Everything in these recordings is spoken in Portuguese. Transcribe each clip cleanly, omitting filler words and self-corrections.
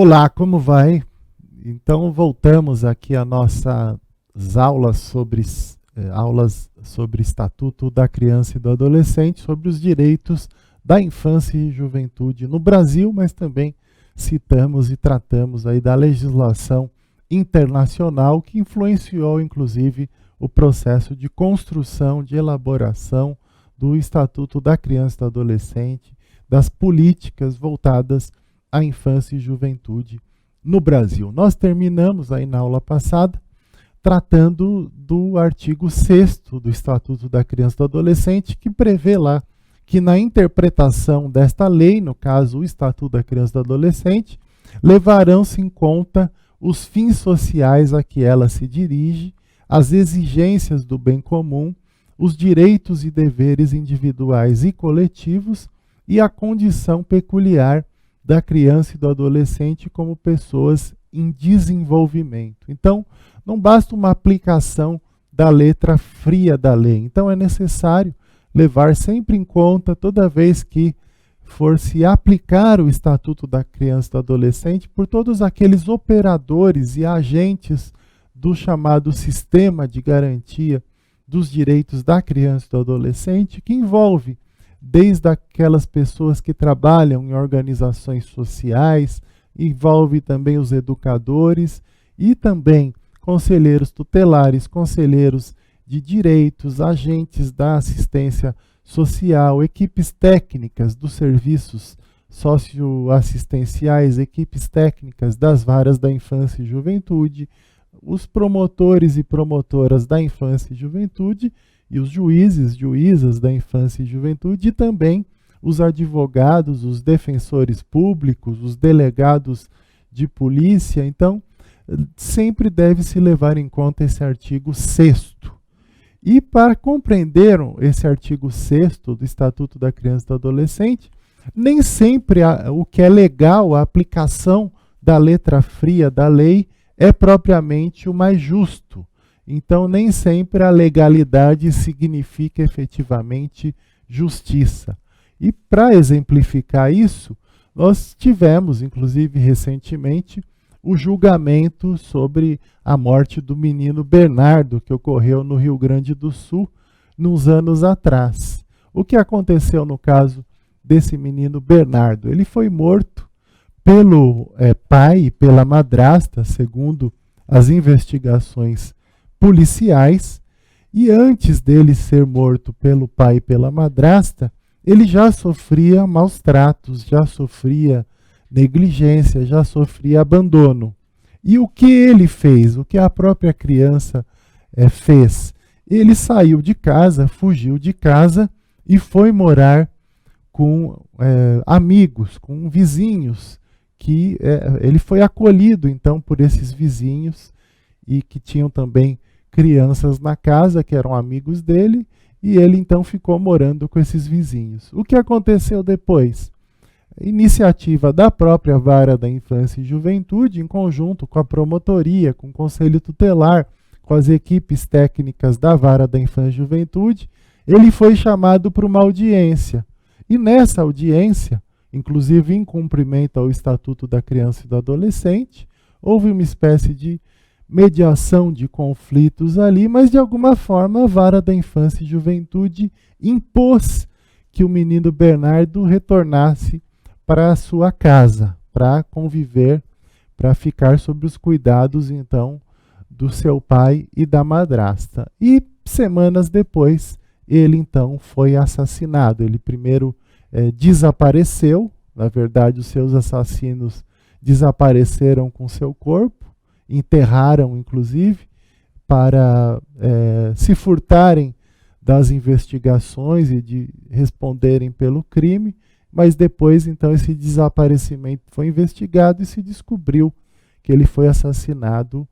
Olá, como vai? Então voltamos aqui a nossas aulas sobre Estatuto da Criança e do Adolescente, sobre os direitos da infância e juventude no Brasil, mas também citamos e tratamos aí da legislação internacional que influenciou inclusive o processo de construção, de elaboração do Estatuto da Criança e do Adolescente, das políticas voltadas à infância e juventude no Brasil. Nós terminamos aí na aula passada tratando do artigo 6º do Estatuto da Criança e do Adolescente, que prevê lá que na interpretação desta lei, no caso o Estatuto da Criança e do Adolescente, levarão-se em conta os fins sociais a que ela se dirige, as exigências do bem comum, os direitos e deveres individuais e coletivos e a condição peculiar da criança e do adolescente como pessoas em desenvolvimento. Então, não basta uma aplicação da letra fria da lei. Então, é necessário levar sempre em conta, toda vez que for se aplicar o Estatuto da Criança e do Adolescente, por todos aqueles operadores e agentes do chamado Sistema de Garantia dos Direitos da Criança e do Adolescente, que envolve desde aquelas pessoas que trabalham em organizações sociais, envolve também os educadores e também conselheiros tutelares, conselheiros de direitos, agentes da assistência social, equipes técnicas dos serviços socioassistenciais, equipes técnicas das varas da infância e juventude, os promotores e promotoras da infância e juventude e os juízes, juízas da infância e juventude, e também os advogados, os defensores públicos, os delegados de polícia. Então, sempre deve-se levar em conta esse artigo 6º. E para compreender esse artigo 6º do Estatuto da Criança e do Adolescente, nem sempre o que é legal, a aplicação da letra fria da lei, é propriamente o mais justo. Então, nem sempre a legalidade significa efetivamente justiça. E para exemplificar isso, nós tivemos, inclusive recentemente, o julgamento sobre a morte do menino Bernardo, que ocorreu no Rio Grande do Sul, nos anos atrás. O que aconteceu no caso desse menino Bernardo? Ele foi morto pelo pai e pela madrasta, segundo as investigações policiais, e antes dele ser morto pelo pai e pela madrasta, ele já sofria maus tratos, já sofria negligência, já sofria abandono. E o que ele fez? O que a própria criança fez? Ele saiu de casa, fugiu de casa e foi morar com amigos, com vizinhos, que ele foi acolhido então por esses vizinhos e que tinham também crianças na casa, que eram amigos dele, e ele então ficou morando com esses vizinhos. O que aconteceu depois? Iniciativa da própria Vara da Infância e Juventude, em conjunto com a promotoria, com o Conselho Tutelar, com as equipes técnicas da Vara da Infância e Juventude, ele foi chamado para uma audiência. E nessa audiência, inclusive em cumprimento ao Estatuto da Criança e do Adolescente, houve uma espécie de mediação de conflitos ali, mas de alguma forma a Vara da Infância e Juventude impôs que o menino Bernardo retornasse para a sua casa, para conviver, para ficar sob os cuidados então do seu pai e da madrasta. E semanas depois, ele então foi assassinado. Ele primeiro desapareceu, na verdade os seus assassinos desapareceram com seu corpo, enterraram inclusive, para se furtarem das investigações e de responderem pelo crime, mas depois então esse desaparecimento foi investigado e se descobriu que ele foi assassinado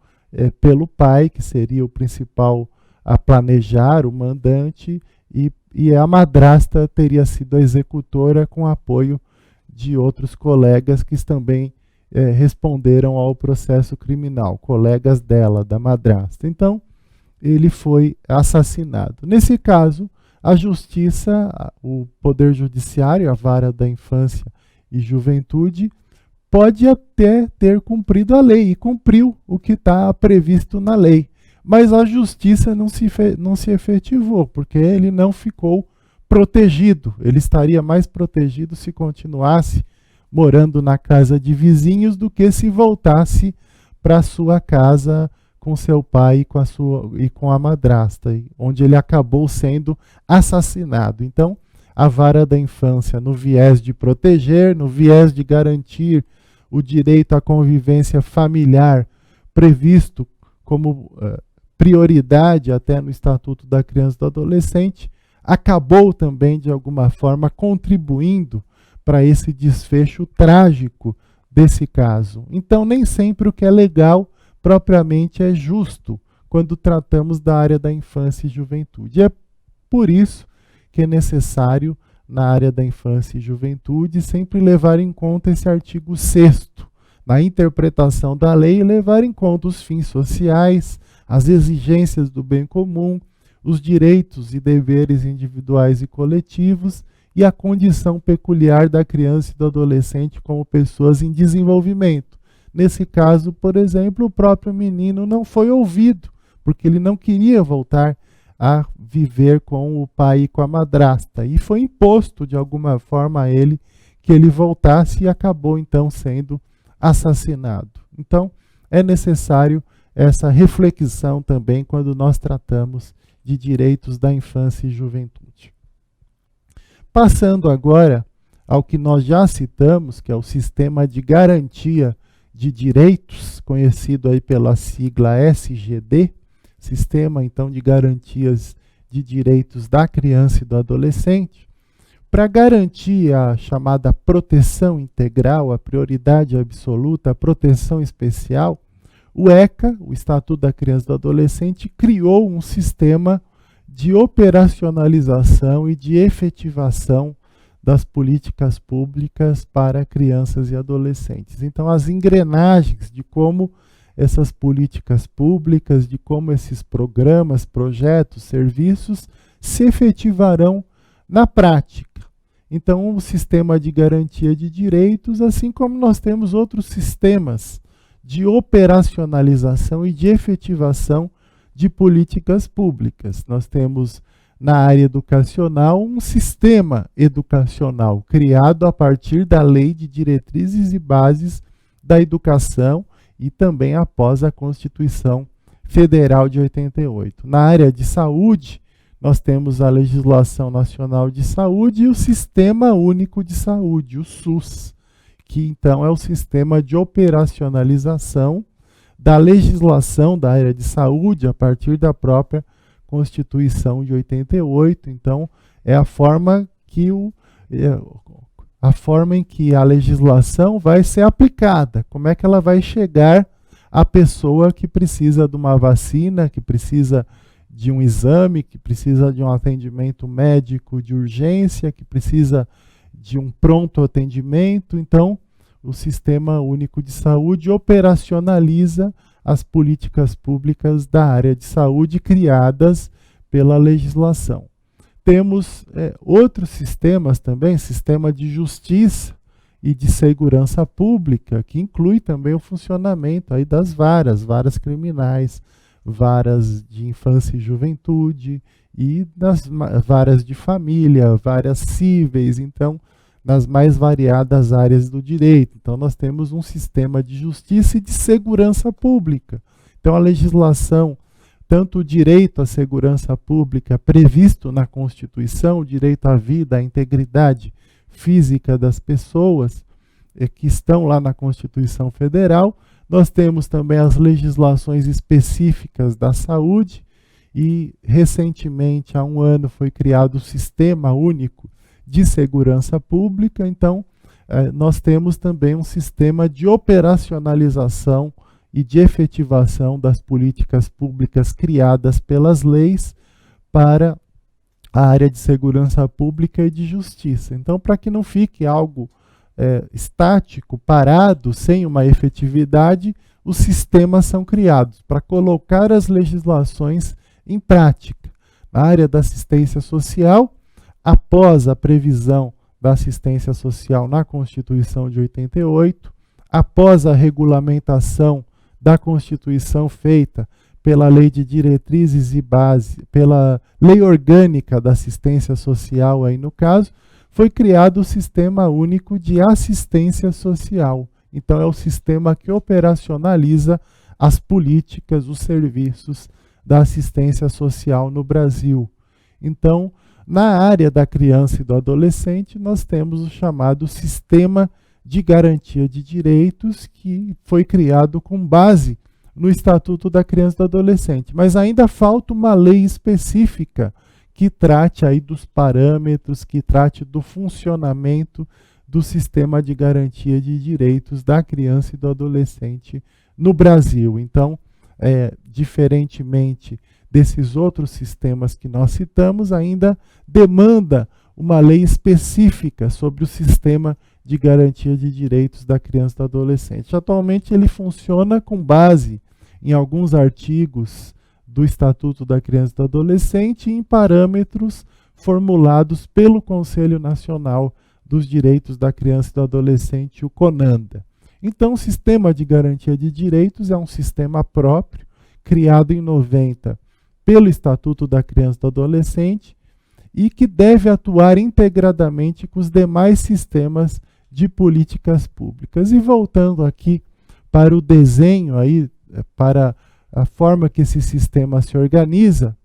pelo pai, que seria o principal a planejar, o mandante, e a madrasta teria sido a executora com apoio de outros colegas que também responderam ao processo criminal, colegas dela, da madrasta. Então, ele foi assassinado. Nesse caso, a justiça, o Poder Judiciário, a Vara da Infância e Juventude, pode até ter cumprido a lei, e cumpriu o que está previsto na lei. Mas a justiça não se efetivou, porque ele não ficou protegido. Ele estaria mais protegido se continuasse morando na casa de vizinhos do que se voltasse para sua casa com seu pai e com a madrasta, onde ele acabou sendo assassinado. Então, a vara da infância, no viés de proteger, no viés de garantir o direito à convivência familiar previsto como prioridade até no Estatuto da Criança e do Adolescente, acabou também, de alguma forma, contribuindo para esse desfecho trágico desse caso. Então, nem sempre o que é legal propriamente é justo quando tratamos da área da infância e juventude. É por isso que é necessário, na área da infância e juventude, sempre levar em conta esse artigo 6º, na interpretação da lei, levar em conta os fins sociais, as exigências do bem comum, os direitos e deveres individuais e coletivos e a condição peculiar da criança e do adolescente como pessoas em desenvolvimento. Nesse caso, por exemplo, o próprio menino não foi ouvido, porque ele não queria voltar a viver com o pai e com a madrasta, e foi imposto de alguma forma a ele que ele voltasse e acabou então sendo assassinado. Então, é necessário essa reflexão também quando nós tratamos de direitos da infância e juventude. Passando agora ao que nós já citamos, que é o sistema de garantia de direitos, conhecido aí pela sigla SGD, Sistema então de Garantias de Direitos da Criança e do Adolescente. Para garantir a chamada proteção integral, a prioridade absoluta, a proteção especial, o ECA, o Estatuto da Criança e do Adolescente, criou um sistema de operacionalização e de efetivação das políticas públicas para crianças e adolescentes. Então, as engrenagens de como essas políticas públicas, de como esses programas, projetos, serviços se efetivarão na prática. Então, o sistema de garantia de direitos, assim como nós temos outros sistemas de operacionalização e de efetivação de políticas públicas. Nós temos na área educacional um sistema educacional criado a partir da Lei de Diretrizes e Bases da Educação e também após a Constituição Federal de 88. Na área de saúde, nós temos a Legislação Nacional de Saúde e o Sistema Único de Saúde, o SUS, que então é o sistema de operacionalização da legislação da área de saúde a partir da própria Constituição de 88. Então, é a forma em que a legislação vai ser aplicada, como é que ela vai chegar à pessoa que precisa de uma vacina, que precisa de um exame, que precisa de um atendimento médico de urgência, que precisa de um pronto atendimento. Então, o Sistema Único de Saúde operacionaliza as políticas públicas da área de saúde criadas pela legislação. Temos outros sistemas também, sistema de justiça e de segurança pública, que inclui também o funcionamento aí das varas criminais, varas de infância e juventude e das varas de família, varas cíveis, então, nas mais variadas áreas do direito. Então, nós temos um sistema de justiça e de segurança pública. Então, a legislação, tanto o direito à segurança pública previsto na Constituição, o direito à vida, à integridade física das pessoas, que estão lá na Constituição Federal, nós temos também as legislações específicas da saúde e, recentemente, há um ano, foi criado o Sistema Único de Segurança Pública. Então, nós temos também um sistema de operacionalização e de efetivação das políticas públicas criadas pelas leis para a área de segurança pública e de justiça. Então, para que não fique algo estático, parado, sem uma efetividade, os sistemas são criados para colocar as legislações em prática. Na área da assistência social, após a previsão da assistência social na Constituição de 88, após a regulamentação da Constituição feita pela Lei de Diretrizes e Base, pela Lei Orgânica da Assistência Social, aí no caso, foi criado o Sistema Único de Assistência Social. Então, é o sistema que operacionaliza as políticas, os serviços da assistência social no Brasil. Então, na área da criança e do adolescente, nós temos o chamado Sistema de Garantia de Direitos, que foi criado com base no Estatuto da Criança e do Adolescente. Mas ainda falta uma lei específica que trate aí dos parâmetros, que trate do funcionamento do Sistema de Garantia de Direitos da Criança e do Adolescente no Brasil. Então, diferentemente desses outros sistemas que nós citamos, ainda demanda uma lei específica sobre o Sistema de Garantia de Direitos da Criança e do Adolescente. Atualmente ele funciona com base em alguns artigos do Estatuto da Criança e do Adolescente e em parâmetros formulados pelo Conselho Nacional dos Direitos da Criança e do Adolescente, o CONANDA. Então, o Sistema de Garantia de Direitos é um sistema próprio, criado em 90 pelo Estatuto da Criança e do Adolescente e que deve atuar integradamente com os demais sistemas de políticas públicas. E voltando aqui para o desenho, aí, para a forma que esse sistema se organiza,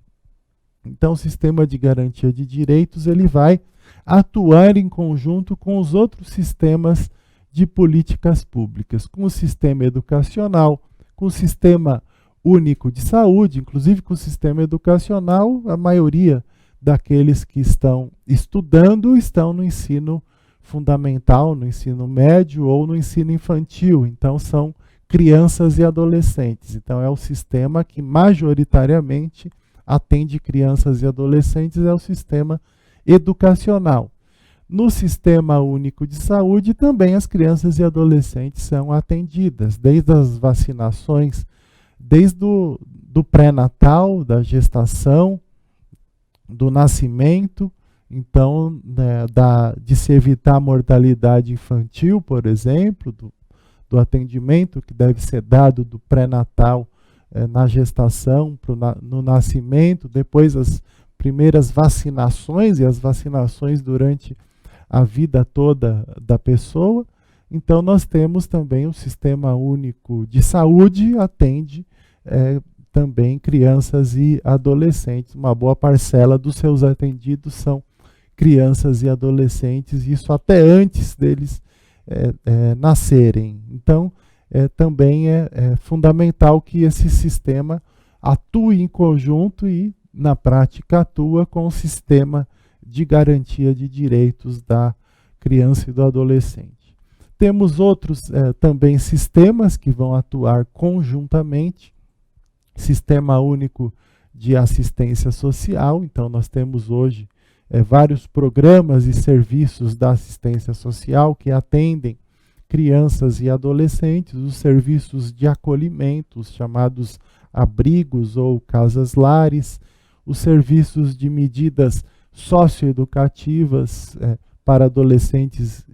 então o Sistema de Garantia de Direitos ele vai atuar em conjunto com os outros sistemas de políticas públicas, com o sistema educacional, com o Sistema Único de Saúde, inclusive com o sistema educacional, a maioria daqueles que estão estudando estão no ensino fundamental, no ensino médio ou no ensino infantil, então são crianças e adolescentes. Então é o sistema que majoritariamente atende crianças e adolescentes, é o sistema educacional. No Sistema Único de Saúde também as crianças e adolescentes são atendidas, desde as vacinações, desde do pré-natal, da gestação, do nascimento, então, né, de se evitar a mortalidade infantil, por exemplo, do atendimento que deve ser dado do pré-natal na gestação, no nascimento, depois as primeiras vacinações e as vacinações durante a vida toda da pessoa. Então, nós temos também o Sistema Único de Saúde, atende também crianças e adolescentes. Uma boa parcela dos seus atendidos são crianças e adolescentes, isso até antes deles nascerem. Então, também é fundamental que esse sistema atue em conjunto e, na prática, atua com o Sistema de Garantia de Direitos da Criança e do Adolescente. Temos outros também sistemas que vão atuar conjuntamente. Sistema Único de Assistência Social. Então, nós temos hoje vários programas e serviços da assistência social que atendem crianças e adolescentes, os serviços de acolhimento, os chamados abrigos ou casas-lares, os serviços de medidas socioeducativas para adolescentes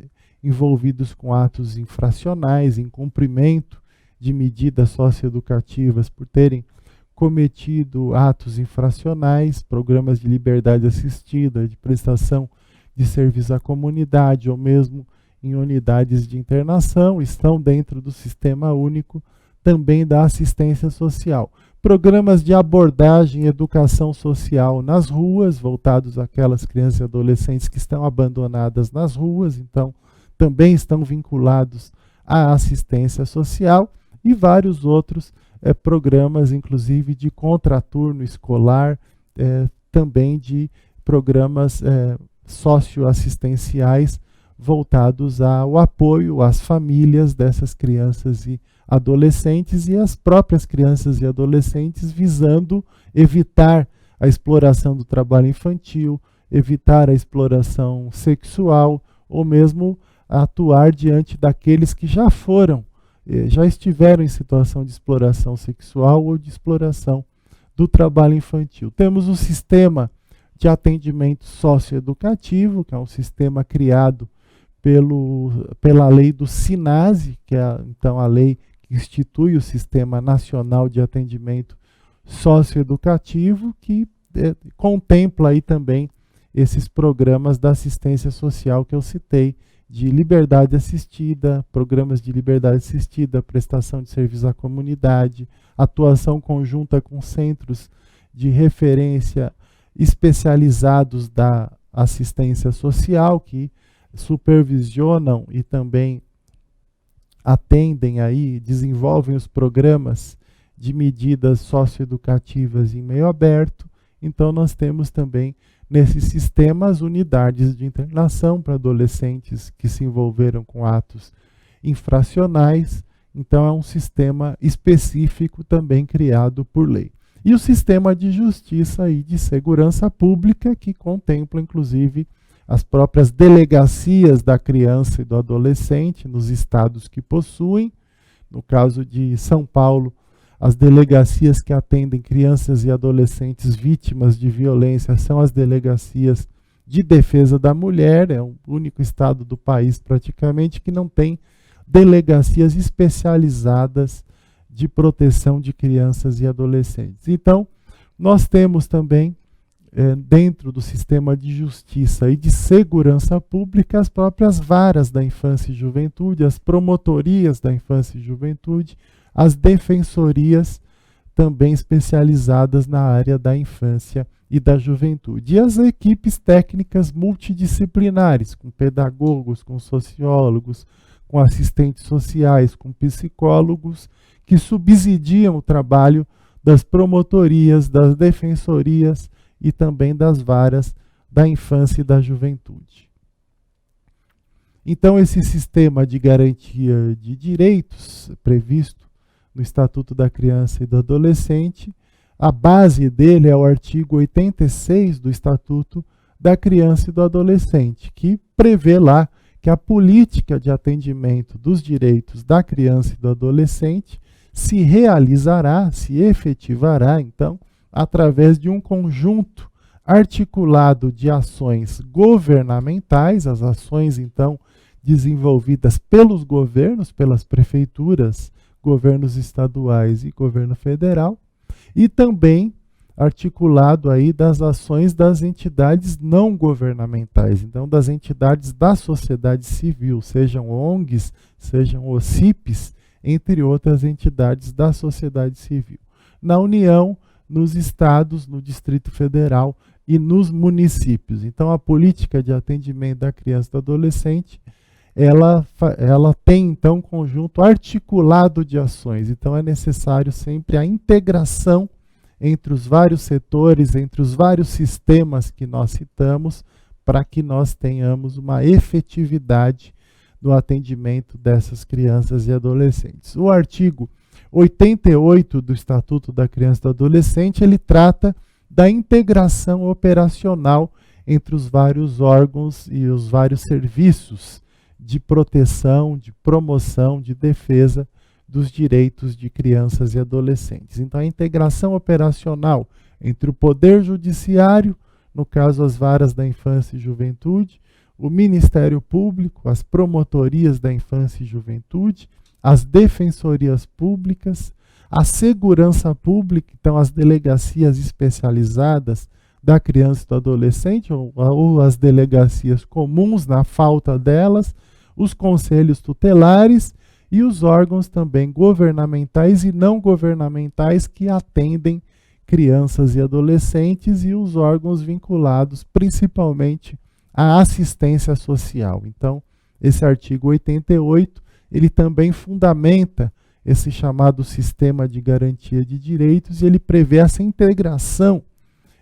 envolvidos com atos infracionais, em cumprimento de medidas socioeducativas por terem cometido atos infracionais, programas de liberdade assistida, de prestação de serviço à comunidade ou mesmo em unidades de internação, estão dentro do Sistema Único também da assistência social. Programas de abordagem e educação social nas ruas, voltados àquelas crianças e adolescentes que estão abandonadas nas ruas, então também estão vinculados à assistência social, e vários outros programas, inclusive de contraturno escolar, também de programas socioassistenciais voltados ao apoio às famílias dessas crianças e adolescentes e às próprias crianças e adolescentes, visando evitar a exploração do trabalho infantil, evitar a exploração sexual ou mesmo atuar diante daqueles que já estiveram em situação de exploração sexual ou de exploração do trabalho infantil. Temos o Sistema de Atendimento Socioeducativo, que é um sistema criado pela lei do SINASE, que é então a lei que institui o Sistema Nacional de Atendimento Socioeducativo, que contempla aí também esses programas da assistência social que eu citei, de liberdade assistida, programas de liberdade assistida, prestação de serviço à comunidade, atuação conjunta com centros de referência especializados da assistência social, que supervisionam e também atendem aí, desenvolvem os programas de medidas socioeducativas em meio aberto. Então nós temos também nesses sistemas unidades de internação para adolescentes que se envolveram com atos infracionais. Então é um sistema específico também criado por lei. E o sistema de justiça e de segurança pública, que contempla inclusive as próprias delegacias da criança e do adolescente nos estados que possuem. No caso de São Paulo, as delegacias que atendem crianças e adolescentes vítimas de violência são as delegacias de defesa da mulher. É o único estado do país praticamente que não tem delegacias especializadas de proteção de crianças e adolescentes. Então, nós temos também, dentro do sistema de justiça e de segurança pública, as próprias varas da infância e juventude, as promotorias da infância e juventude, as defensorias também especializadas na área da infância e da juventude. E as equipes técnicas multidisciplinares, com pedagogos, com sociólogos, com assistentes sociais, com psicólogos, que subsidiam o trabalho das promotorias, das defensorias e também das varas da infância e da juventude. Então, esse sistema de garantia de direitos previsto no Estatuto da Criança e do Adolescente, a base dele é o artigo 86 do Estatuto da Criança e do Adolescente, que prevê lá que a política de atendimento dos direitos da criança e do adolescente se realizará, se efetivará, então, através de um conjunto articulado de ações governamentais, as ações, então, desenvolvidas pelos governos, pelas prefeituras, governos estaduais e governo federal, e também articulado aí das ações das entidades não governamentais, então das entidades da sociedade civil, sejam ONGs, sejam OCIPs, entre outras entidades da sociedade civil. Na União, nos estados, no Distrito Federal e nos municípios. Então a política de atendimento da criança e do adolescente, ela tem, então, um conjunto articulado de ações. Então, é necessário sempre a integração entre os vários setores, entre os vários sistemas que nós citamos, para que nós tenhamos uma efetividade no atendimento dessas crianças e adolescentes. O artigo 88 do Estatuto da Criança e do Adolescente, ele trata da integração operacional entre os vários órgãos e os vários serviços de proteção, de promoção, de defesa dos direitos de crianças e adolescentes. Então, a integração operacional entre o Poder Judiciário, no caso as varas da infância e juventude, o Ministério Público, as promotorias da infância e juventude, as defensorias públicas, a segurança pública, então as delegacias especializadas da criança e do adolescente, ou as delegacias comuns, na falta delas, os conselhos tutelares e os órgãos também governamentais e não governamentais que atendem crianças e adolescentes, e os órgãos vinculados principalmente à assistência social. Então, esse artigo 88, ele também fundamenta esse chamado sistema de garantia de direitos, e ele prevê essa integração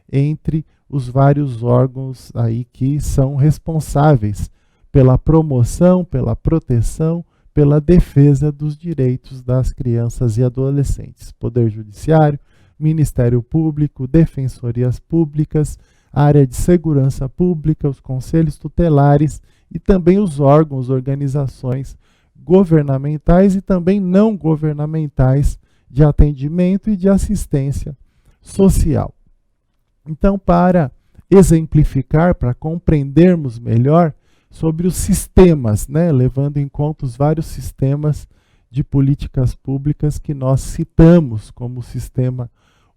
entre os vários órgãos aí que são responsáveis pela promoção, pela proteção, pela defesa dos direitos das crianças e adolescentes. Poder Judiciário, Ministério Público, Defensorias Públicas, área de segurança pública, os conselhos tutelares e também os órgãos, organizações governamentais e também não governamentais de atendimento e de assistência social. Então, para exemplificar, para compreendermos melhor sobre os sistemas, né, levando em conta os vários sistemas de políticas públicas que nós citamos, como o Sistema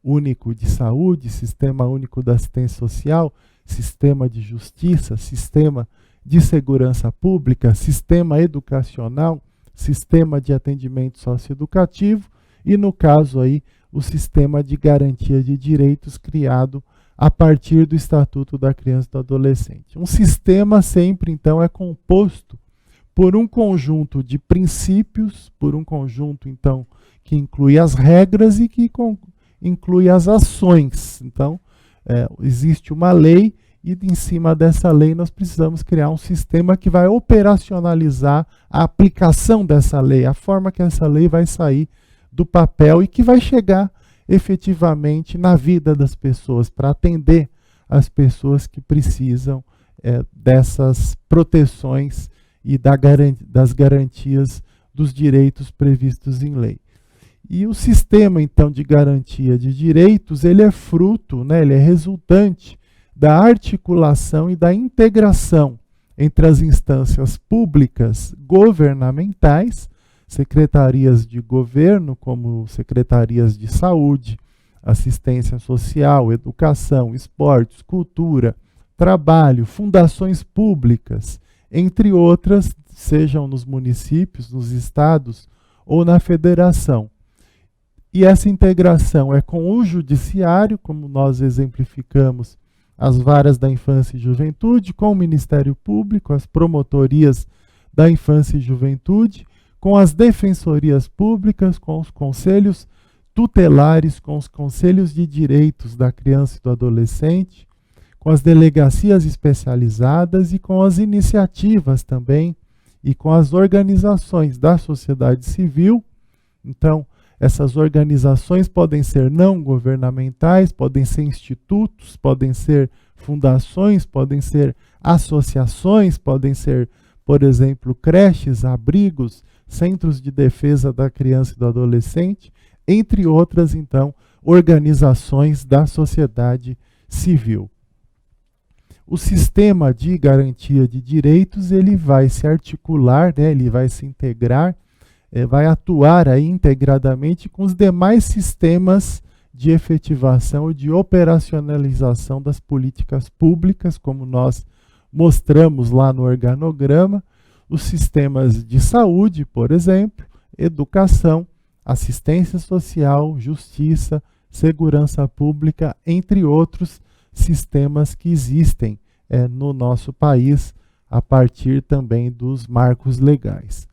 Único de Saúde, Sistema Único da Assistência Social, Sistema de Justiça, Sistema de Segurança Pública, Sistema Educacional, Sistema de Atendimento Socioeducativo e, no caso aí, o Sistema de Garantia de Direitos criado a partir do Estatuto da Criança e do Adolescente. Um sistema sempre, então, é composto por um conjunto de princípios, por um conjunto, então, que inclui as regras e que inclui as ações. Então, existe uma lei e, em cima dessa lei, nós precisamos criar um sistema que vai operacionalizar a aplicação dessa lei, a forma que essa lei vai sair do papel e que vai chegar efetivamente na vida das pessoas, para atender as pessoas que precisam dessas proteções e das garantias dos direitos previstos em lei. E o sistema, então, de garantia de direitos, ele é fruto, né, ele é resultante da articulação e da integração entre as instâncias públicas governamentais, secretarias de governo, como secretarias de saúde, assistência social, educação, esportes, cultura, trabalho, fundações públicas, entre outras, sejam nos municípios, nos estados ou na federação. E essa integração é com o judiciário, como nós exemplificamos as varas da infância e juventude, com o Ministério Público, as promotorias da infância e juventude, com as defensorias públicas, com os conselhos tutelares, com os conselhos de direitos da criança e do adolescente, com as delegacias especializadas e com as iniciativas também, e com as organizações da sociedade civil. Então, essas organizações podem ser não governamentais, podem ser institutos, podem ser fundações, podem ser associações, podem ser, por exemplo, creches, abrigos, centros de defesa da criança e do adolescente, entre outras, então, organizações da sociedade civil. O sistema de garantia de direitos, ele vai se articular, né, ele vai se integrar, vai atuar aí integradamente com os demais sistemas de efetivação e de operacionalização das políticas públicas, como nós mostramos lá no organograma, os sistemas de saúde, por exemplo, educação, assistência social, justiça, segurança pública, entre outros sistemas que existem no nosso país, a partir também dos marcos legais.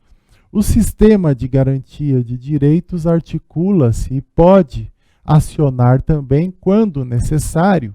O sistema de garantia de direitos articula-se e pode acionar também, quando necessário,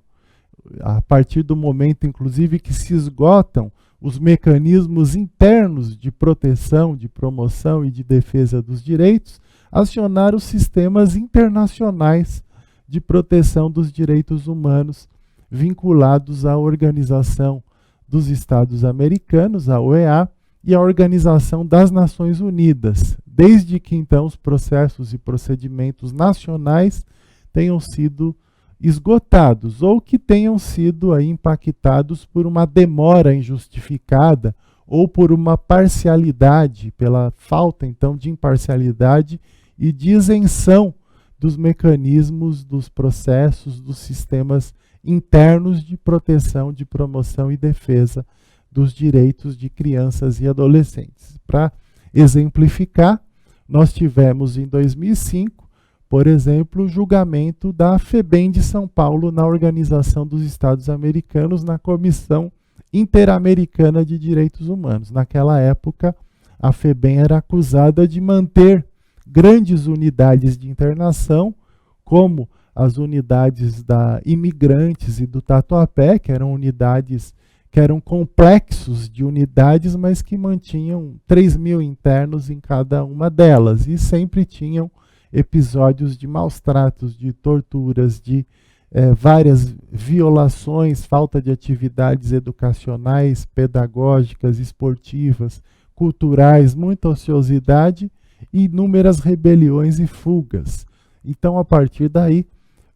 a partir do momento, inclusive, que se esgotam os mecanismos internos de proteção, de promoção e de defesa dos direitos, acionar os sistemas internacionais de proteção dos direitos humanos vinculados à Organização dos Estados Americanos, a OEA, e a Organização das Nações Unidas, desde que então os processos e procedimentos nacionais tenham sido esgotados ou que tenham sido aí impactados por uma demora injustificada ou por uma parcialidade, pela falta então de imparcialidade e de isenção dos mecanismos, dos processos, dos sistemas internos de proteção, de promoção e defesa dos direitos de crianças e adolescentes. Para exemplificar, nós tivemos em 2005, por exemplo, o julgamento da FEBEM de São Paulo na Organização dos Estados Americanos, na Comissão Interamericana de Direitos Humanos. Naquela época, a FEBEM era acusada de manter grandes unidades de internação, como as unidades da Imigrantes e do Tatuapé, que eram unidades que eram complexos de unidades, mas que mantinham 3.000 internos em cada uma delas, e sempre tinham episódios de maus tratos, de torturas, de várias violações, falta de atividades educacionais, pedagógicas, esportivas, culturais, muita ociosidade e inúmeras rebeliões e fugas. Então, a partir daí,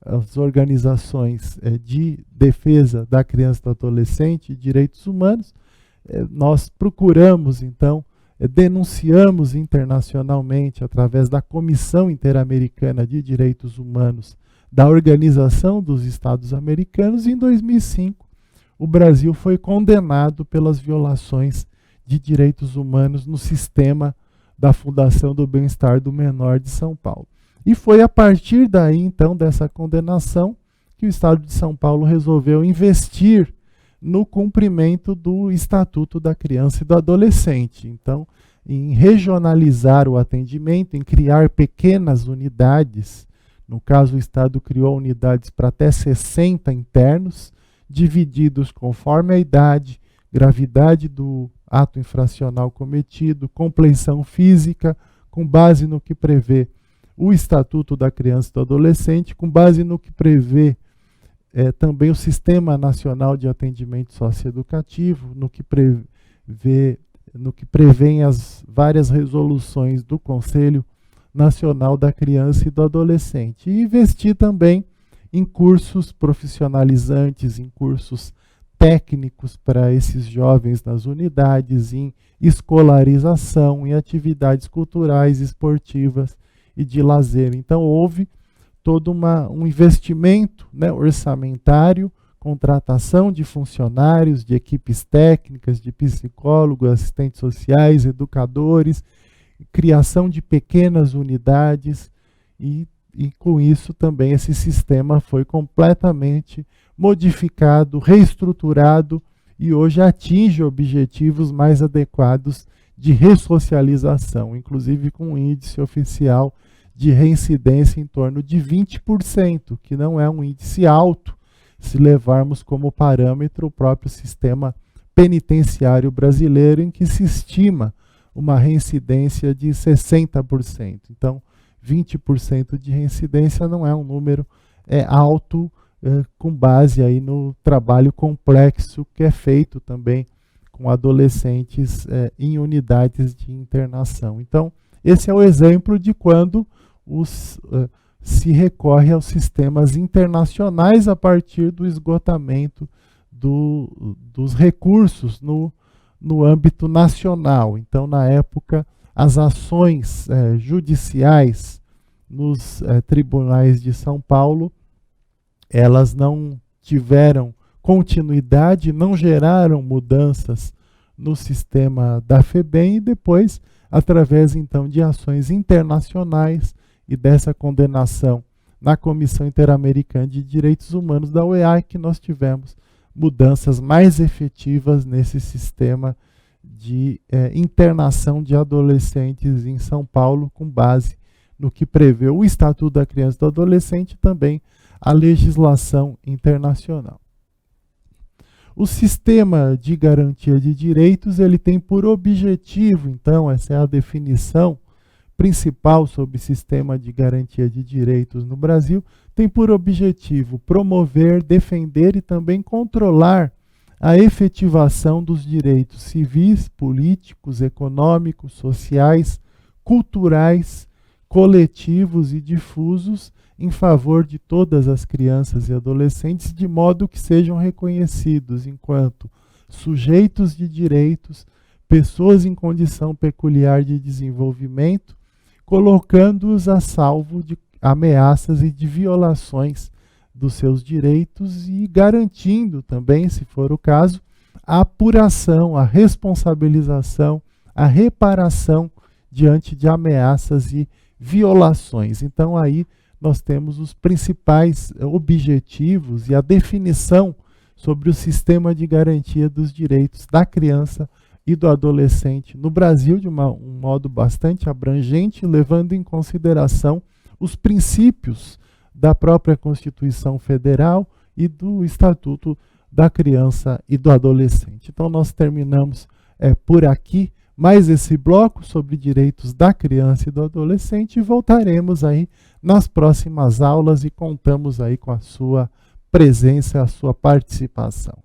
as organizações de defesa da criança e do adolescente e direitos humanos nós procuramos, então, denunciamos internacionalmente, através da Comissão Interamericana de Direitos Humanos da Organização dos Estados Americanos, e em 2005 o Brasil foi condenado pelas violações de direitos humanos no sistema da Fundação do Bem-Estar do Menor de São Paulo. E foi a partir daí, então, dessa condenação, que o Estado de São Paulo resolveu investir no cumprimento do Estatuto da Criança e do Adolescente. Então, em regionalizar o atendimento, em criar pequenas unidades. No caso, o Estado criou unidades para até 60 internos, divididos conforme a idade, gravidade do ato infracional cometido, compleição física, com base no que prevê o Estatuto da Criança e do Adolescente, com base no que prevê também o Sistema Nacional de Atendimento Socioeducativo, no que prevêem as várias resoluções do Conselho Nacional da Criança e do Adolescente. E investir também em cursos profissionalizantes, em cursos técnicos para esses jovens nas unidades, em escolarização, em atividades culturais, esportivas e de lazer. Então, houve todo um investimento, né, orçamentário, contratação de funcionários, de equipes técnicas, de psicólogos, assistentes sociais, educadores, criação de pequenas unidades e com isso também esse sistema foi completamente modificado, reestruturado e hoje atinge objetivos mais adequados de ressocialização, inclusive com um índice oficial de reincidência em torno de 20%, que não é um índice alto se levarmos como parâmetro o próprio sistema penitenciário brasileiro, em que se estima uma reincidência de 60%. Então, 20% de reincidência não é um número alto, com base aí no trabalho complexo que é feito também com adolescentes em unidades de internação. Então, esse é o exemplo de quando se recorre aos sistemas internacionais a partir do esgotamento dos recursos no âmbito nacional. Então, na época, as ações judiciais nos tribunais de São Paulo, elas não tiveram continuidade, não geraram mudanças no sistema da FEBEM e depois, através então de ações internacionais e dessa condenação na Comissão Interamericana de Direitos Humanos da OEA, que nós tivemos mudanças mais efetivas nesse sistema de internação de adolescentes em São Paulo, com base no que prevê o Estatuto da Criança e do Adolescente e também a legislação internacional. O sistema de garantia de direitos, ele tem por objetivo, então, essa é a definição principal sobre o sistema de garantia de direitos no Brasil, tem por objetivo promover, defender e também controlar a efetivação dos direitos civis, políticos, econômicos, sociais, culturais, coletivos e difusos em favor de todas as crianças e adolescentes, de modo que sejam reconhecidos enquanto sujeitos de direitos, pessoas em condição peculiar de desenvolvimento, colocando-os a salvo de ameaças e de violações dos seus direitos e garantindo também, se for o caso, a apuração, a responsabilização, a reparação diante de ameaças e violações. Então, aí nós temos os principais objetivos e a definição sobre o sistema de garantia dos direitos da criança e do adolescente no Brasil, de um modo bastante abrangente, levando em consideração os princípios da própria Constituição Federal e do Estatuto da Criança e do Adolescente. Então, nós terminamos por aqui mais esse bloco sobre direitos da criança e do adolescente e voltaremos aí nas próximas aulas e contamos aí com a sua presença, a sua participação.